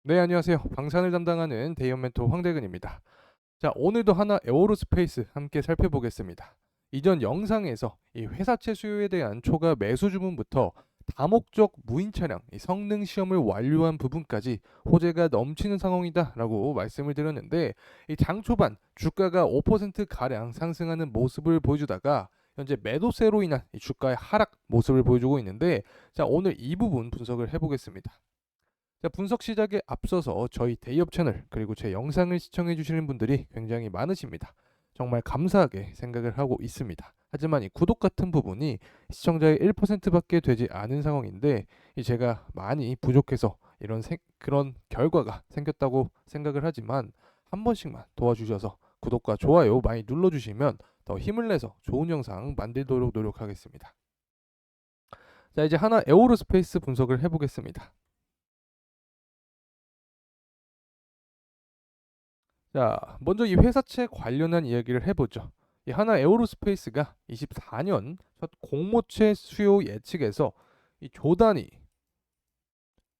네, 안녕하세요. 방산을 담당하는 대이원 멘토 황대근입니다. 자, 오늘도 하나 에어로스페이스 함께 살펴보겠습니다. 이전 영상에서 이 회사채 수요에 대한 초과 매수 주문부터 다목적 무인 차량 이 성능 시험을 완료한 부분까지 호재가 넘치는 상황이다라고 말씀을 드렸는데, 이 장 초반 주가가 5% 가량 상승하는 모습을 보여주다가 현재 매도세로 인한 이 주가의 하락 모습을 보여주고 있는데, 자, 오늘 이 부분 분석을 해보겠습니다. 자, 분석 시작에 앞서서 저희 대이업 채널 그리고 제 영상을 시청해 주시는 분들이 굉장히 많으십니다. 정말 감사하게 생각을 하고 있습니다. 하지만 이 구독 같은 부분이 시청자의 1%밖에 되지 않은 상황인데, 이 제가 많이 부족해서 그런 결과가 생겼다고 생각을 하지만, 한 번씩만 도와주셔서 구독과 좋아요 많이 눌러주시면 더 힘을 내서 좋은 영상 만들도록 노력하겠습니다. 자, 이제 하나 에어로스페이스 분석을 해보겠습니다. 자, 먼저 이 회사채 관련한 이야기를 해보죠. 이 하나 에어로스페이스가 24년 첫 공모채 수요 예측에서 이 조단위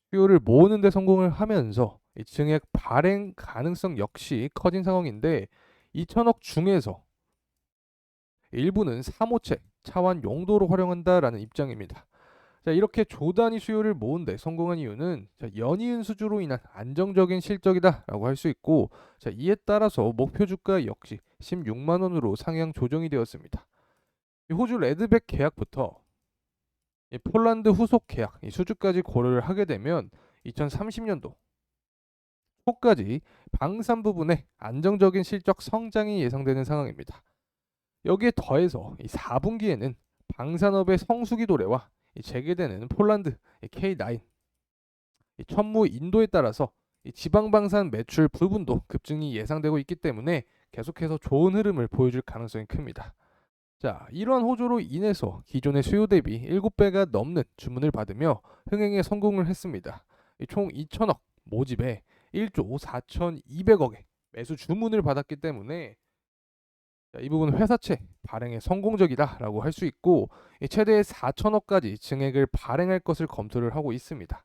수요를 모으는 데 성공을 하면서 이 증액 발행 가능성 역시 커진 상황인데, 2천억 중에서 일부는 사모채, 차환 용도로 활용한다라는 입장입니다. 자, 이렇게 조단위 수요를 모은데 성공한 이유는 연이은 수주로 인한 안정적인 실적이다라고 할 수 있고, 자, 이에 따라서 목표 주가 역시 16만 원으로 상향 조정이 되었습니다. 이 호주 레드백 계약부터 이 폴란드 후속 계약 이 수주까지 고려를 하게 되면 2030년도 초까지 방산 부분에 안정적인 실적 성장이 예상되는 상황입니다. 여기에 더해서 이 4분기에는 방산업의 성수기 도래와 이 재개되는 폴란드 K9 이 천무 인도에 따라서 이 지방방산 매출 부분도 급증이 예상되고 있기 때문에 계속해서 좋은 흐름을 보여줄 가능성이 큽니다. 자, 이러한 호조로 인해서 기존의 수요 대비 7배가 넘는 주문을 받으며 흥행에 성공을 했습니다. 총 2천억 모집에 1조 4,200억의 매수 주문을 받았기 때문에, 자, 이 부분은 회사채 발행에 성공적이다라고 할 수 있고, 최대 4천억까지 증액을 발행할 것을 검토를 하고 있습니다.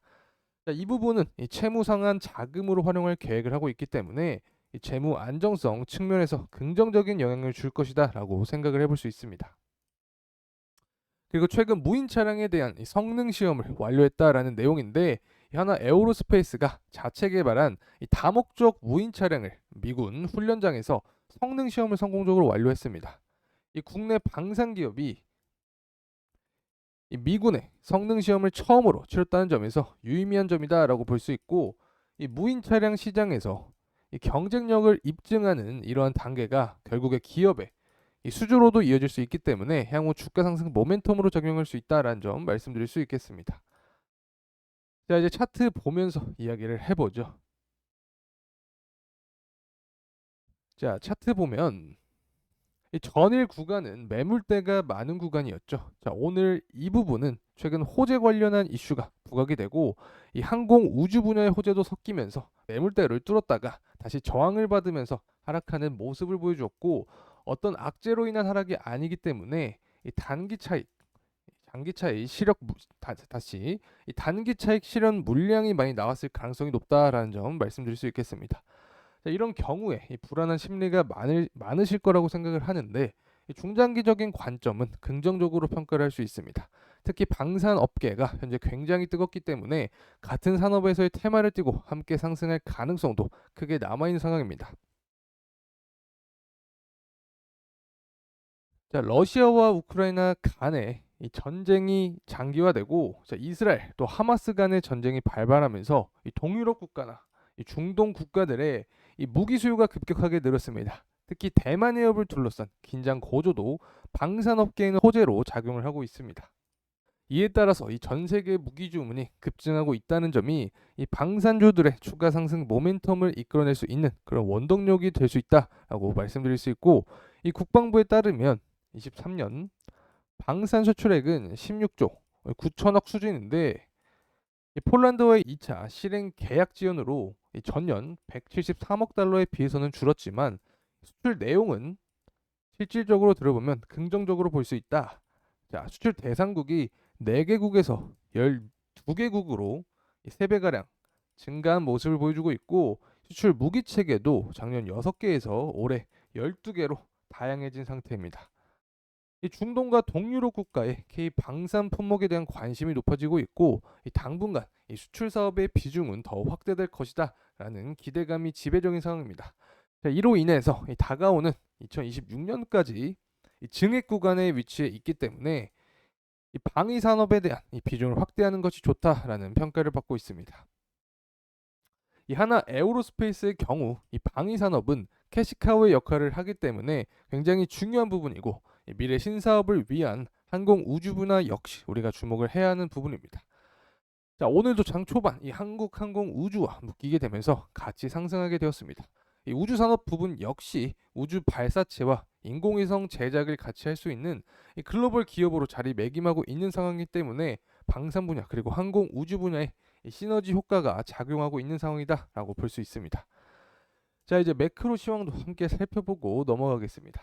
자, 이 부분은 이 채무 상환 자금으로 활용할 계획을 하고 있기 때문에 이 재무 안정성 측면에서 긍정적인 영향을 줄 것이다라고 생각을 해볼 수 있습니다. 그리고 최근 무인 차량에 대한 이 성능 시험을 완료했다라는 내용인데, 이 하나 에어로스페이스가 자체 개발한 이 다목적 무인 차량을 미군 훈련장에서 성능 시험을 성공적으로 완료했습니다. 이 국내 방산 기업이 이 미군의 성능 시험을 처음으로 치렀다는 점에서 유의미한 점이다라고 볼 수 있고, 이 무인 차량 시장에서 이 경쟁력을 입증하는 이러한 단계가 결국에 기업의 이 수주로도 이어질 수 있기 때문에 향후 주가 상승 모멘텀으로 작용할 수 있다라는 점 말씀드릴 수 있겠습니다. 자, 이제 차트 보면서 이야기를 해보죠. 자, 차트 보면 이 전일 구간은 매물대가 많은 구간이었죠. 자, 오늘 이 부분은 최근 호재 관련한 이슈가 부각이 되고, 이 항공 우주 분야의 호재도 섞이면서 매물대를 뚫었다가 다시 저항을 받으면서 하락하는 모습을 보여주었고, 어떤 악재로 인한 하락이 아니기 때문에 이 단기 차익, 장기 차익 실현 다시 이 단기 차익 실현 물량이 많이 나왔을 가능성이 높다라는 점 말씀드릴 수 있겠습니다. 자, 이런 경우에 이 불안한 심리가 많으실 거라고 생각을 하는데, 이 중장기적인 관점은 긍정적으로 평가를 할 수 있습니다. 특히 방산 업계가 현재 굉장히 뜨겁기 때문에 같은 산업에서의 테마를 띠고 함께 상승할 가능성도 크게 남아있는 상황입니다. 자, 러시아와 우크라이나 간의 이 전쟁이 장기화되고, 자, 이스라엘 또 하마스 간의 전쟁이 발발하면서 이 동유럽 국가나 이 중동 국가들의 이 무기 수요가 급격하게 늘었습니다. 특히 대만 해협을 둘러싼 긴장 고조도 방산업계에는 호재로 작용을 하고 있습니다. 이에 따라서 이 전 세계 무기 주문이 급증하고 있다는 점이 이 방산주들의 추가 상승 모멘텀을 이끌어낼 수 있는 그런 원동력이 될 수 있다라고 말씀드릴 수 있고, 이 국방부에 따르면 23년 방산 수출액은 16조 9천억 수준인데, 이 폴란드와의 2차 실행 계약 지연으로 이 전년 173억 달러에 비해서는 줄었지만, 수출 내용은 실질적으로 들어보면 긍정적으로 볼 수 있다. 자, 수출 대상국이 4개국에서 12개국으로 3배가량 증가한 모습을 보여주고 있고 수출 무기 체계도 작년 6개에서 올해 12개로 다양해진 상태입니다. 이 중동과 동유럽 국가의 K 방산 품목에 대한 관심이 높아지고 있고 이 당분간 이 수출 사업의 비중은 더 확대될 것이다라는 기대감이 지배적인 상황입니다. 자, 이로 인해서 이 다가오는 2026년까지 이 증액 구간에 위치해 있기 때문에 이 방위 산업에 대한 이 비중을 확대하는 것이 좋다라는 평가를 받고 있습니다. 이 하나 에어로스페이스의 경우 이 방위 산업은 캐시카우의 역할을 하기 때문에 굉장히 중요한 부분이고 이 미래 신사업을 위한 항공 우주 분야 역시 우리가 주목을 해야 하는 부분입니다. 자, 오늘도 장 초반 이 한국 항공 우주와 묶이게 되면서 같이 상승하게 되었습니다. 이 우주 산업 부분 역시 우주 발사체와 인공위성 제작을 같이 할 수 있는 이 글로벌 기업으로 자리매김하고 있는 상황이기 때문에 방산 분야 그리고 항공 우주 분야에 이 시너지 효과가 작용하고 있는 상황이다라고 볼 수 있습니다. 자, 이제 매크로 시황도 함께 살펴보고 넘어가겠습니다.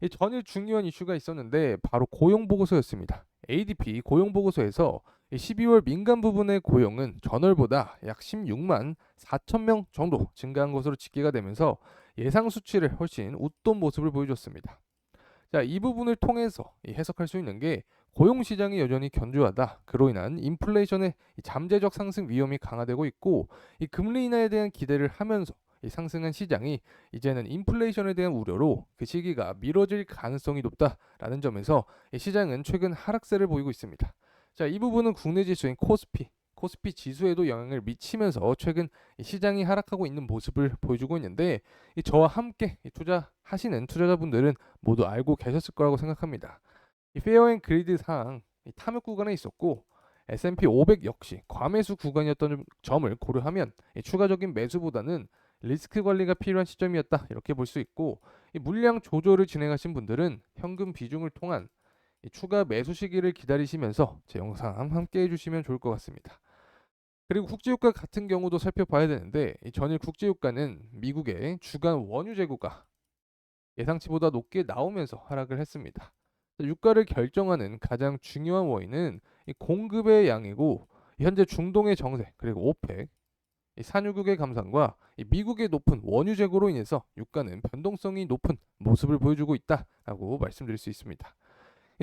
이 전일 중요한 이슈가 있었는데 바로 고용 보고서였습니다. ADP 고용 보고서에서 12월 민간 부분의 고용은 전월보다 약 16만 4천 명 정도 증가한 것으로 집계가 되면서 예상 수치를 훨씬 웃돈 모습을 보여줬습니다. 자, 이 부분을 통해서 해석할 수 있는 게 고용 시장이 여전히 견조하다. 그로 인한 인플레이션의 잠재적 상승 위험이 강화되고 있고 이 금리 인하에 대한 기대를 하면서 이 상승한 시장이 이제는 인플레이션에 대한 우려로 그 시기가 미뤄질 가능성이 높다라는 점에서 이 시장은 최근 하락세를 보이고 있습니다. 자, 이 부분은 국내 지수인 코스피 지수에도 영향을 미치면서 최근 시장이 하락하고 있는 모습을 보여주고 있는데 저와 함께 투자하시는 투자자분들은 모두 알고 계셨을 거라고 생각합니다. 이 페어앤그리드 상 탐욕 구간에 있었고 S&P 500 역시 과매수 구간이었던 점을 고려하면 추가적인 매수보다는 리스크 관리가 필요한 시점이었다 이렇게 볼 수 있고 물량 조절을 진행하신 분들은 현금 비중을 통한 추가 매수 시기를 기다리시면서 제 영상 함께 해주시면 좋을 것 같습니다. 그리고 국제유가 같은 경우도 살펴봐야 되는데 전일 국제유가는 미국의 주간 원유 재고가 예상치보다 높게 나오면서 하락을 했습니다. 유가를 결정하는 가장 중요한 원인은 공급의 양이고 현재 중동의 정세 그리고 오펙 산유국의 감산과 미국의 높은 원유 재고로 인해서 유가는 변동성이 높은 모습을 보여주고 있다라고 말씀드릴 수 있습니다.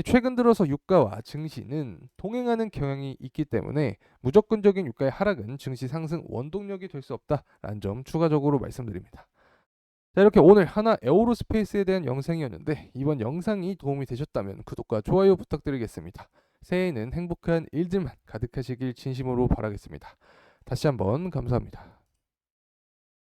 최근 들어서 유가와 증시는 동행하는 경향이 있기 때문에 무조건적인 유가의 하락은 증시 상승 원동력이 될 수 없다라는 점 추가적으로 말씀드립니다. 자, 이렇게 오늘 하나 에어로스페이스에 대한 영상이었는데 이번 영상이 도움이 되셨다면 구독과 좋아요 부탁드리겠습니다. 새해에는 행복한 일들만 가득하시길 진심으로 바라겠습니다. 다시 한번 감사합니다.